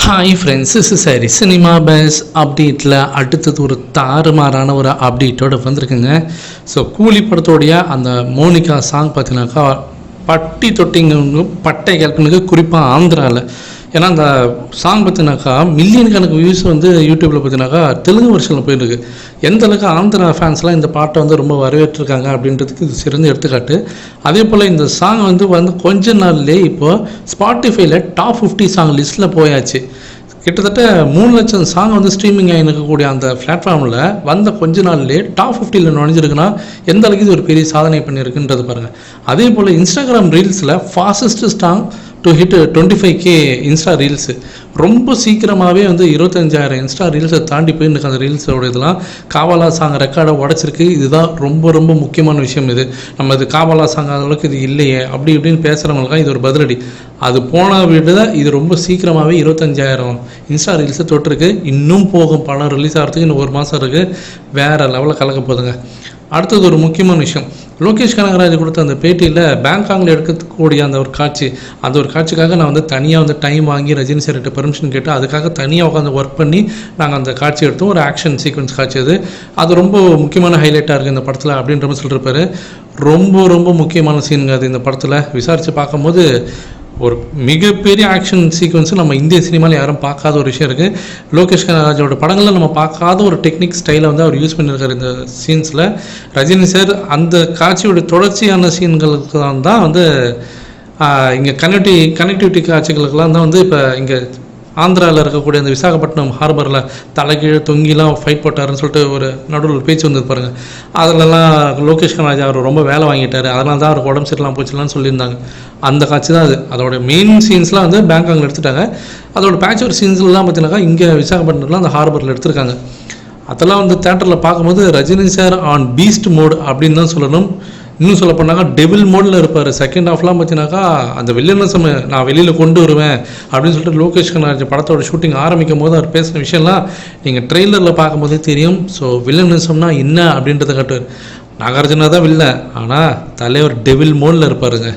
Hi friends, is சரி cinema base அப்டேட்டில் அடுத்தது ஒரு தாறுமாறான ஒரு அப்டேட்டோடு வந்திருக்குங்க. ஸோ கூலி படத்தோடைய அந்த மோனிகா சாங் பார்த்தீங்கன்னாக்கா பட்டி தொட்டிங்க பட்டை கிளப்புனுக்கு, குறிப்பாக ஆந்திராவில். ஏன்னா அந்த சாங் பார்த்தீங்கன்னாக்கா மில்லியன் கணக்கு வியூஸ் வந்து யூடியூப்பில் பார்த்தீங்கன்னாக்கா தெலுங்கு வருஷனில் போயிருக்கு. எந்த அளவுக்கு ஆந்திரா ஃபேன்ஸ்லாம் இந்த பாட்டை வந்து ரொம்ப வரவேற்றிருக்காங்க அப்படின்றதுக்கு இது சிறந்த எடுத்துக்காட்டு. அதே போல் இந்த சாங் வந்து கொஞ்ச நாள்லேயே இப்போது ஸ்பாட்டிஃபைல டாப் 50 சாங் லிஸ்ட்டில் போயாச்சு. கிட்டத்தட்ட 3 லட்சம் சாங் வந்து ஸ்ட்ரீமிங் ஆகி இருக்கக்கூடிய அந்த பிளாட்ஃபார்மில் வந்த கொஞ்ச நாள்லேயே டாப் 50ல் நுழைஞ்சிருக்குன்னா எந்த அளவுக்கு இது ஒரு பெரிய சாதனை பண்ணியிருக்குன்றது பாருங்கள். அதே போல் இன்ஸ்டாகிராம் ரீல்ஸில் fastest song to hit 25K insta reels. ரொம்ப சீக்கிரமாகவே வந்து 25,000 இன்ஸ்டா ரீல்ஸை தாண்டி போயிருக்கு. அந்த ரீல்ஸோட இதெல்லாம் காவாலா சாங் ரெக்கார்டை உடச்சிருக்கு. இதுதான் ரொம்ப ரொம்ப முக்கியமான விஷயம். இது நம்ம இது காவாலா சாங் அளவுக்கு இது இல்லையே அப்படி இப்படின்னு பேசுகிறவங்களுக்காக இது ஒரு பதிலடி. அது போன விட இது ரொம்ப சீக்கிரமாகவே 25,000 இன்ஸ்டா ரீல்ஸை தொட்டிருக்கு. இன்னும் போகும், படம் ரிலீஸ் ஆகிறதுக்கு இன்னும் 1 மாதம் இருக்குது. வேறு லெவலில் கலக்க போதுங்க. அடுத்தது ஒரு முக்கியமான விஷயம், லோகேஷ் கனகராஜ் கொடுத்த அந்த பேட்டியில் பேங்காங்கில் எடுக்கக்கூடிய அந்த ஒரு காட்சி, அந்த ஒரு காட்சிக்காக நான் வந்து தனியாக வந்து டைம் வாங்கி ரஜினி சார்கிட்ட பெர்மிஷன் கேட்டு அதுக்காக தனியாக உட்காந்து ஒர்க் பண்ணி நாங்கள் அந்த காட்சி எடுத்தோம். ஒரு ஆக்ஷன் சீக்வன்ஸ் காட்சி அது ரொம்ப முக்கியமான ஹைலைட்டாக இருக்குது இந்த படத்தில் அப்படின்ற மாதிரி சொல்லியிருப்பாரு. ரொம்ப ரொம்ப முக்கியமான சீனுங்க அது இந்த படத்தில். விசாரித்து பார்க்கும்போது ஒரு மிகப்பெரிய ஆக்ஷன் சீக்வன்ஸு நம்ம இந்திய சினிமாவில் யாரும் பார்க்காத ஒரு விஷயம் இருக்குது. லோகேஷ் கனகராஜோட படங்களில் நம்ம பார்க்காத ஒரு டெக்னிக் ஸ்டைலை வந்து அவர் யூஸ் பண்ணியிருக்காரு இந்த சீன்ஸில். ரஜினி சார் அந்த காட்சியோட தொடர்ச்சியான சீன்களுக்கு தான் வந்து இங்கே கனெக்டிவிட்டி காட்சிகளுக்கெல்லாம் தான் வந்து இப்போ இங்கே ஆந்திராவில் இருக்கக்கூடிய அந்த விசாகப்பட்டினம் ஹார்பரில் தலைகீழ் தொங்கிலாம் ஃபைட் போட்டாருன்னு சொல்லிட்டு ஒரு நடுவில் பேச்சு வந்து பாருங்கள். அதிலலாம் லோகேஷ் கனகராஜ் அவர் ரொம்ப வேலை வாங்கிட்டார், அதனால தான் அவருக்கு உடம்பு சரியில்லாம் போச்சுலான்னு சொல்லியிருந்தாங்க. அந்த காட்சி தான் அது. அதோட மெயின் சீன்ஸ்லாம் வந்து பேங்காங்கில் எடுத்துட்டாங்க. அதோட பேட்ச் ஒரு சீன்ஸ்லாம் பார்த்தீங்கன்னாக்கா இங்கே விசாகப்பட்டினத்தில் அந்த ஹார்பரில் எடுத்திருக்காங்க. அதெல்லாம் வந்து தேட்டரில் பார்க்கும்போது Rajini sir on Beast mode அப்படின்னு தான் சொல்லணும். இன்னும் சொல்ல போனாக்கா டெவில் மோடில் இருப்பார். செகண்ட் ஹாஃப்லாம் பார்த்தீங்கன்னாக்கா அந்த வில்லனிசம் நான் வெளியில் கொண்டு வருவேன் அப்படின்னு சொல்லிட்டு லோகேஷ் கனகராஜ் படத்தோட ஷூட்டிங் ஆரம்பிக்கும் போது அவர் பேசின விஷயம்லாம் நீங்கள் ட்ரெய்லரில் பார்க்கும்போதே தெரியும். ஸோ வில்லனிசம்னா என்ன அப்படின்றத காட்டுவார். நாகார்ஜுனா தான் வில்ல, ஆனால் தலைவர் டெவில் மோடில் இருப்பாருங்க.